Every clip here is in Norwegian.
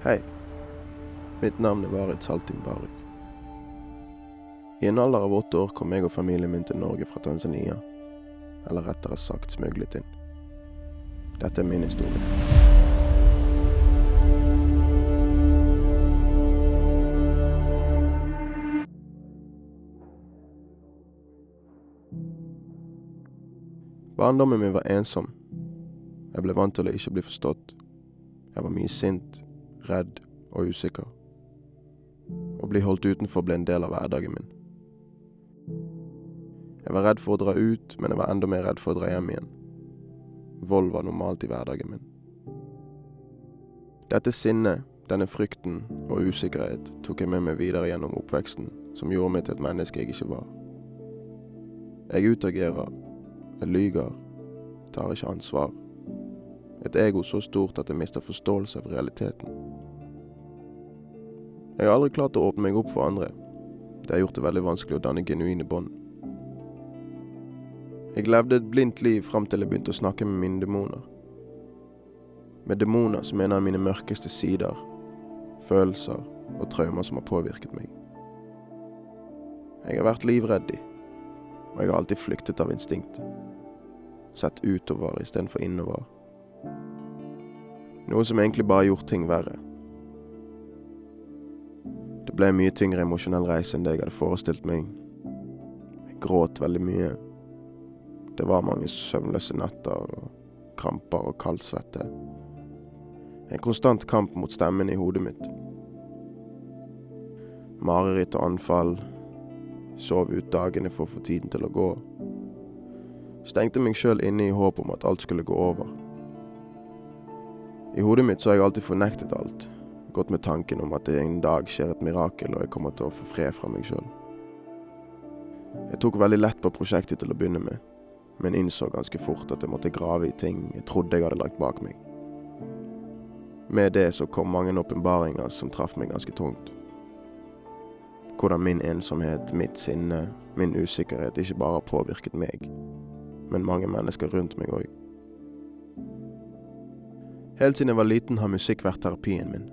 Hei, mitt navn Varit Salting Baruk. I en alder av 8 år kom jeg og familien min til Norge fra Tanzania, eller rettere sagt smuglet inn. Dette min historie. Barndommen min var ensom. Jeg ble vant til å ikke bli forstått. Jeg var mye sint, redd og usikker. Å bli holdt utenfor ble en del av hverdagen min. Jeg var redd for å dra ut, men jeg var enda mer redd for å dra hjem igjen. Vold var normalt i hverdagen min. Dette sinnet, denne frykten og usikkerhet tok jeg med meg videre gjennom oppveksten, som gjorde meg til et menneske jeg ikke var. Jeg utagerer, jeg lyger, tar ikke ansvar. Et ego så stort at jeg mister forståelse av realiteten. Jeg har aldri klart å åpne meg opp for andre. Det har gjort det veldig vanskelig å danne genuine bånd. Jeg levde et blindt liv frem til jeg begynte å snakke med mine demoner. Med demoner så mener jeg mine mørkeste sider, følelser og traumer som har påvirket meg. Jeg har vært livredd, og jeg har alltid flyktet av instinkt. Sett utover i stedet for innover. Noe som egentlig bare har gjort ting verre. Det ble en mye tyngre emosjonell reise enn det jeg hadde forestilt meg. Jeg gråt veldig mye. Det var mange søvnløse netter, og kramper og kaldsvette. En konstant kamp mot stemmen i hodet mitt. Mareritt og anfall. Sov ut dagene for å få tiden til å gå. Stengte meg selv inne i håp om at alt skulle gå over. I hodet mitt så har jeg alltid fornektet alt. Gått med tanken om at det en dag skjer et mirakel, og jeg kommer til å få fred fra meg selv. Jeg tok veldig lett på prosjektet til å begynne med, men innså ganske fort at jeg måtte grave i ting jeg trodde jeg hadde lagt bak meg. Med det så kom mange åpenbaringer som traff meg ganske tungt. Hvordan min ensomhet, mitt sinne, min usikkerhet ikke bare har påvirket meg, men mange mennesker rundt meg også. Helt siden jeg var liten har musikk vært terapien min.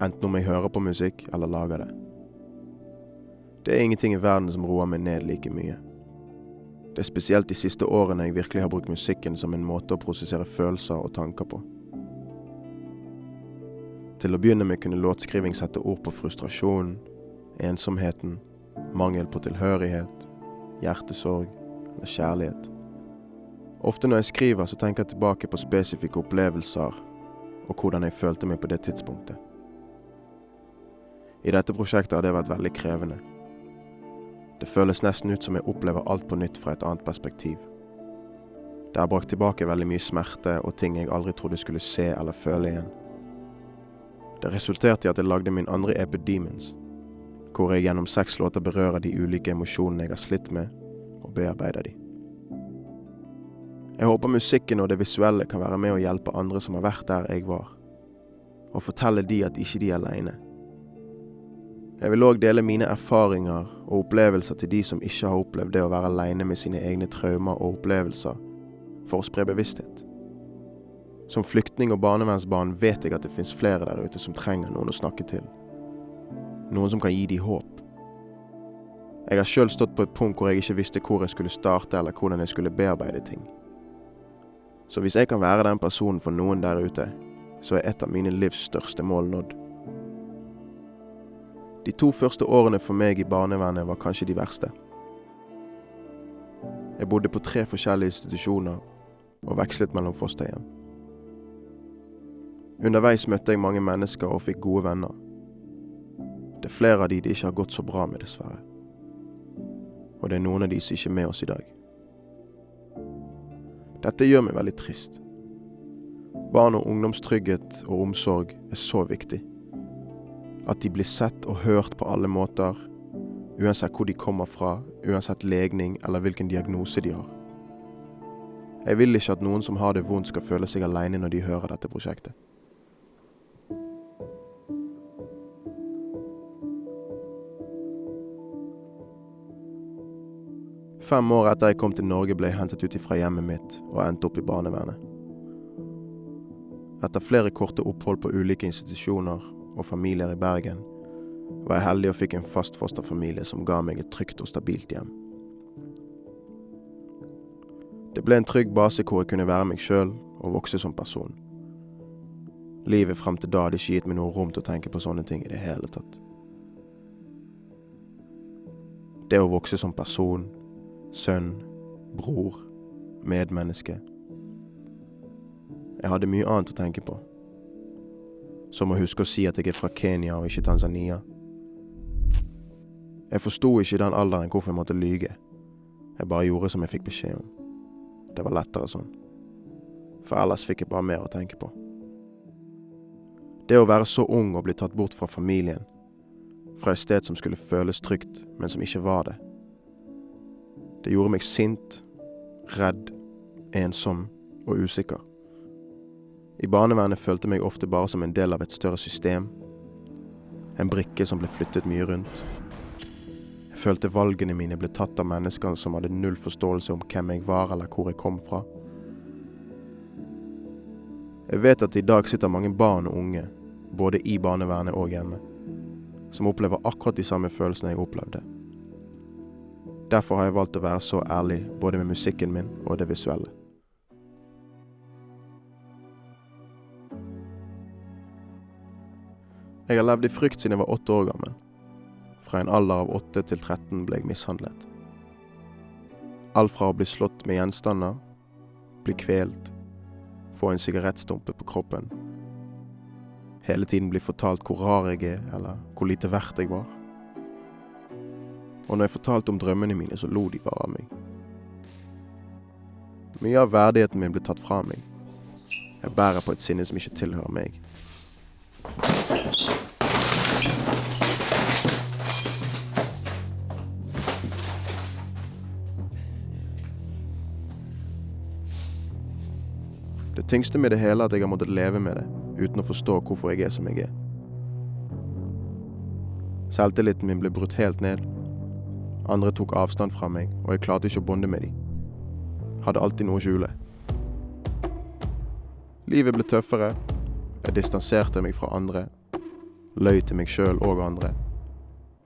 Enten om jeg hører på musikk eller lager det. Det er ingenting i verden som roer meg ned like mye. Det er spesielt de siste årene jeg virkelig har brukt musikken som en måte å prosessere følelser og tanker på. Til å begynne med kunne låtskriving sette ord på frustrasjon, ensomheten, mangel på tilhørighet, hjertesorg eller kjærlighet. Ofte når jeg skriver så tenker jeg tilbake på spesifikke opplevelser og hvordan jeg følte meg på det tidspunktet. I dette prosjektet har det vært veldig krevende. Det føles nesten ut som jeg opplever alt på nytt fra et annet perspektiv. Det har brakt tilbake veldig mye smerte og ting jeg aldri trodde skulle se eller føle igjen. Det resulterte i at jeg lagde min andre EP Demons, hvor jeg gjennom 6 låter berører de ulike emosjonene jeg har slitt med, og bearbeider de. Jeg håper musikken og det visuelle kan være med å hjelpe andre som har vært der jeg var, og fortelle de at ikke de er alene. Jeg vil også dele mine erfaringer og opplevelser til de som ikke har opplevd det å være alene med sine egne traumer og opplevelser, for å spre bevissthet. Som flyktning og barnevernsbarn vet jeg at det finnes flere der ute som trenger noen å snakke til. Noen som kan gi de håp. Jeg har selv stått på et punkt hvor jeg ikke visste hvor jeg skulle starte eller hvordan jeg skulle bearbeide ting. Så hvis jeg kan være den personen for noen der ute, så er et av mine livs største mål nådd. De 2 første årene for meg i barnevernet var kanskje de verste. Jeg bodde på 3 forskjellige institusjoner og vekslet mellom fosterhjem. Underveis møtte jeg mange mennesker og fikk gode venner. Det er flere av de det ikke har gått så bra med, dessverre. Og det er noen av de som ikke er med oss i dag. Dette gjør meg veldig trist. Barn og ungdomstrygghet og omsorg er så viktig. At de blir sett og hørt på alle måter, uansett hvor de kommer fra, uansett legning eller hvilken diagnose de har. Jeg vil ikke at noen som har det vondt skal føle seg alene når de hører dette prosjektet. Fem år etter jeg kom til Norge ble jeg hentet ut fra hjemmet mitt og endte opp i barnevernet. Etter flere korte opphold på ulike institusjoner og familier i Bergen, var jeg heldig og fikk en fast fosterfamilie som ga meg et trygt og stabilt hjem. Det ble en trygg base hvor jeg kunne være meg selv og vokse som person. Livet frem til da hadde ikke gitt meg noe rom til å tenke på sånne ting i det hele tatt. Det å vokse som person, sønn, bror, medmenneske. Jeg hadde mye annet å tenke på. Som å huske å si at jeg er fra Kenya og ikke Tanzania. Jeg forstod ikke i den alderen hvorfor jeg måtte lyge. Jeg bare gjorde som jeg fikk beskjed om. Det var lettere sånn. For ellers fikk jeg bare mer å tenke på. Det å være så ung og bli tatt bort fra familien, fra et sted som skulle føles trygt, men som ikke var det. Det gjorde meg sint, redd, ensom og usikker. I barnevernet følte meg ofte bare som en del av et større system, en brikke som ble flyttet mye rundt. Jeg følte valgene mine ble tatt av mennesker som hadde null forståelse om hvem jeg var eller hvor jeg kom fra. Jeg vet at i dag sitter mange barn og unge, både i barnevernet og hjemme, som opplever akkurat de samme følelsene jeg opplevde. Derfor har jeg valgt å være så ærlig både med musikken min og det visuelle. Jeg har levd i frykt siden jeg var 8 år gammel. Fra en alder av 8 til 13 ble jeg mishandlet. Alt fra å bli slått med gjenstander, bli kvelt, få en sigarettstumpe på kroppen, hele tiden bli fortalt hvor rar jeg er, eller hvor lite verdt jeg var. Og når jeg fortalte om drømmene mine, så lo de bare av meg. Mye av verdigheten min ble tatt fra meg. Jeg bærer på et sinne som ikke tilhører meg. Det tyngste med det hele er at jeg har måttet leve med det, uten å forstå hvorfor jeg er som jeg er. Selvtilliten min ble brutt helt ned. Andre tok avstand fra meg, og jeg klarte ikke å bonde med dem. Hadde alltid noe å skjule. Livet ble tøffere. Jeg distanserte meg fra andre. Løy til meg selv og andre.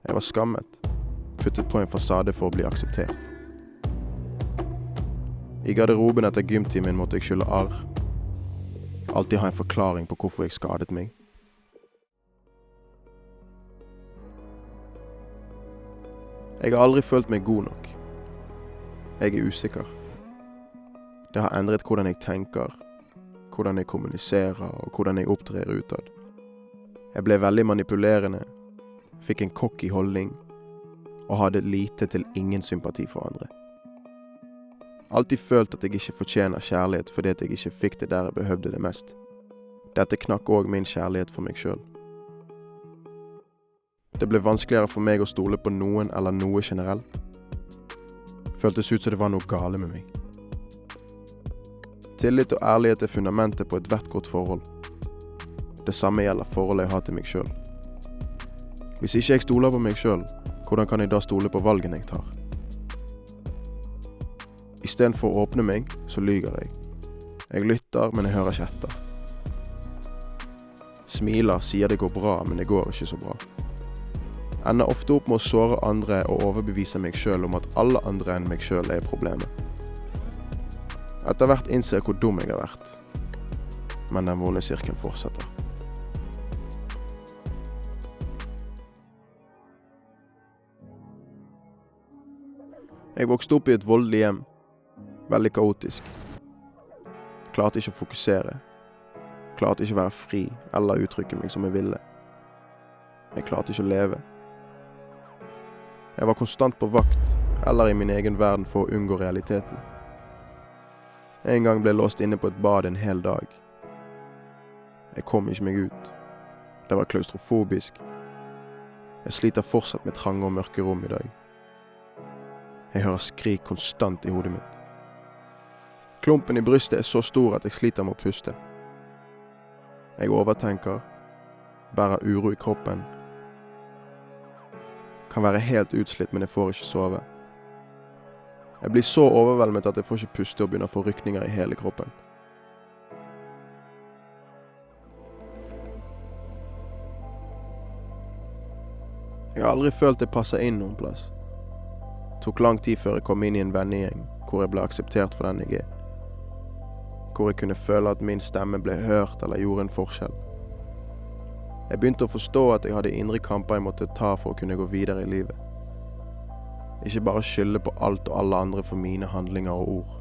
Jeg var skammet. Puttet på en fasade for å bli akseptert. I garderoben etter gymtimen måtte jeg skylde arr. Alltid ha en forklaring på hvorfor jeg skadet meg. Jeg har aldri følt meg god nok. Jeg er usikker. Det har endret hvordan jeg tenker, hvordan jeg kommuniserer og hvordan jeg opptrer utad. Jeg ble veldig manipulerende, fikk en cocky holdning og hadde lite til ingen sympati for andre. Alltid følt at jeg ikke fortjener kjærlighet fordi at jeg ikke fikk det der jeg behøvde det mest. Dette knakk også min kjærlighet for meg selv. Det ble vanskeligere for meg å stole på noen eller noe generelt. Føltes ut som det var noe gale med meg. Tillit og ærlighet er fundamentet på et hvert godt forhold. Det samme gjelder forholdet jeg har til meg selv. Hvis ikke jeg stoler på meg selv, hvordan kan jeg da stole på valgene jeg tar? I stedet for å åpne meg, så lyger jeg. Jeg lytter, men jeg hører ikke etter. Smiler, sier det går bra, men det går ikke så bra. Ender ofte opp med å såre andre og overbevise meg selv om at alle andre enn meg selv er problemet. Etter hvert innser jeg hvor dum jeg har vært. Men den vonde sirkelen fortsetter. Jeg vokste opp i et voldelig hjem. Veldig kaotisk. Klarte ikke å fokusere. Klarte ikke å være fri eller uttrykke meg som jeg ville. Jeg klarte ikke å leve. Jeg var konstant på vakt, eller i min egen verden for å unngå realiteten. En gang ble jeg låst inne på et bad en hel dag. Jeg kom ikke meg ut. Det var klaustrofobisk. Jeg sliter fortsatt med trange og mørke rom i dag. Jeg hører skrik konstant i hodet mitt. Klumpen i brystet er så stor at jeg sliter med å puste. Jeg overtenker, bærer uro i kroppen. Kan være helt utslitt, men jeg får ikke sove. Jeg blir så overveldet at jeg får ikke puste og begynner å få rykninger i hele kroppen. Jeg har aldri følt jeg passet inn noen plass. Det tok lang tid før jeg kom inn i en vennegjeng, hvor jeg ble akseptert for den jeg er. Hvor jeg kunne føle at min stemme ble hørt eller gjorde en forskjell. Jeg begynte å forstå at jeg hadde indre kamper jeg måtte ta for å kunne gå videre i livet. Ikke bare skylde på alt og alle andre for mine handlinger og ord.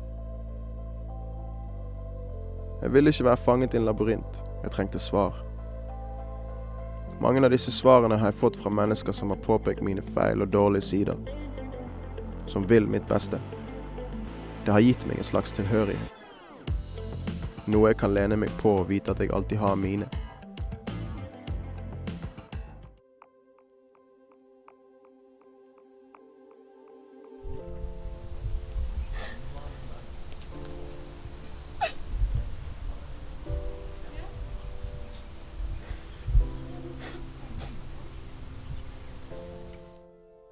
Jeg ville ikke være fanget i en labyrint. Jeg trengte svar. Mange av disse svarene har jeg fått fra mennesker som har påpekt mine feil og dårlige sider. Som vil mitt beste. Det har gitt meg en slags tilhørighet. Noe jeg kan lene meg på og vite at jeg alltid har mine.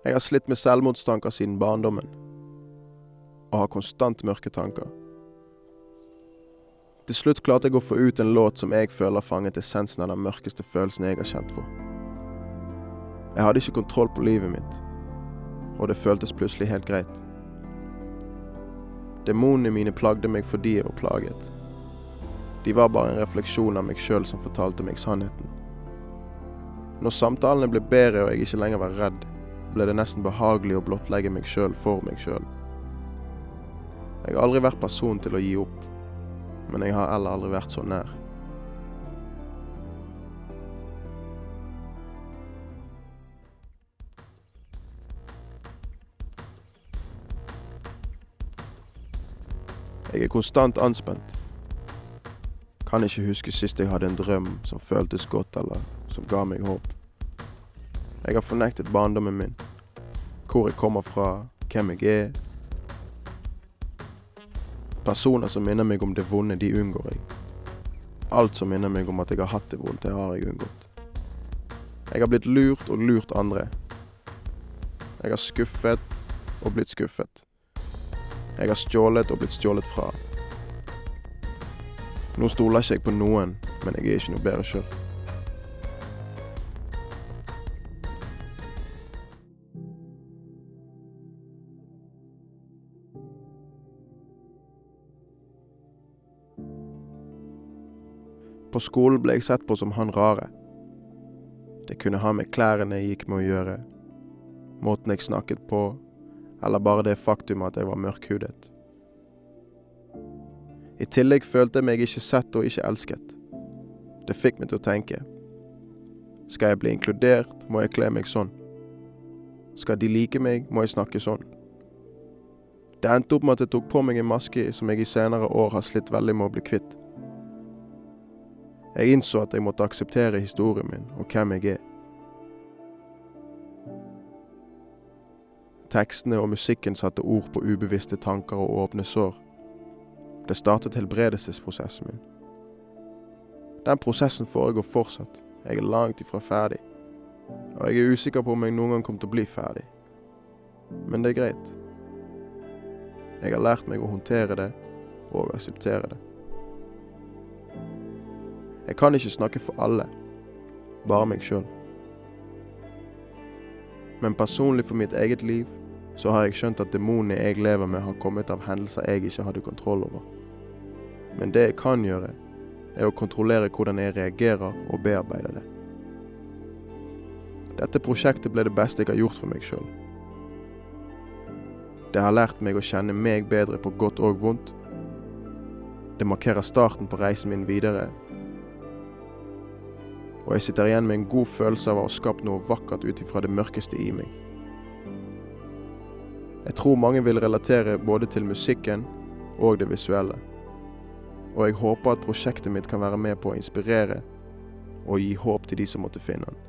Jeg har slitt med selvmordstanker siden barndommen, og har konstant mørke tanker. Til slutt klarte jeg å få ut en låt som jeg føler fanget essensen av den mørkeste følelsen jeg har kjent på. Jeg hadde ikke kontroll på livet mitt, og det føltes plutselig helt greit. Demonene mine plagde meg fordi jeg var plaget. De var bare en refleksjon av meg selv som fortalte meg sannheten. Når samtalene ble bedre og jeg ikke lenger var redd, ble det nesten behagelig å blottlegge meg selv for meg selv. Jeg har aldri vært person til å gi opp, men jeg har heller aldri vært så nær. Jeg er konstant anspent. Kan ikke huske sist jeg hadde en drøm som føltes godt eller som ga meg håp. Jeg har fornektet barndommen min, hvor jeg kommer fra, hvem jeg er. Personer som minner meg om det vonde, de unngår jeg. Alt som minner meg om at jeg har hatt det vondt, det har jeg unngått. Jeg har blitt lurt og lurt andre. Jeg har skuffet og blitt skuffet. Jeg har stjålet og blitt stjålet fra. Nå stoler ikke jeg på noen, men jeg er ikke noe bedre selv. På skolen ble jeg sett på som han rare. Det kunne ha med klærne jeg gikk med å gjøre, måten jeg snakket på, eller bare det faktum at jeg var mørkhudet. I tillegg følte jeg meg ikke sett og ikke elsket. Det fikk meg til å tenke. Skal jeg bli inkludert, må jeg kle meg sånn. Skal de like meg, må jeg snakke sånn. Det endte opp med at jeg tok på meg en maske som jeg i senere år har slitt veldig med å bli kvitt. Jeg innså at jeg måtte akseptere historien min og hvem jeg er. Tekstene og musikken satte ord på ubevisste tanker og åpne sår. Det startet helbredelsesprosessen min. Den prosessen foregår fortsatt. Jeg er langt ifra ferdig. Og jeg er usikker på om jeg noen gang kommer til å bli ferdig. Men det er greit. Jeg har lært meg å håndtere det og akseptere det. Jeg kan ikke snakke for alle, bare meg selv. Men personlig for mitt eget liv, så har jeg skjønt at demonene jeg lever med har kommet av hendelser jeg ikke hadde kontroll over. Men det jeg kan gjøre, er å kontrollere hvordan jeg reagerer og bearbeider det. Dette prosjektet ble det beste jeg har gjort for meg selv. Det har lært meg å kjenne meg bedre på godt og vondt. Det markerer starten på reisen min videre, og jeg sitter igjen med en god følelse av å ha skapt noe vakkert ut ifra det mørkeste i meg. Jeg tror mange vil relatere både til musikken og det visuelle, og jeg håper at prosjektet mitt kan være med på å inspirere og gi håp til de som måtte finne den.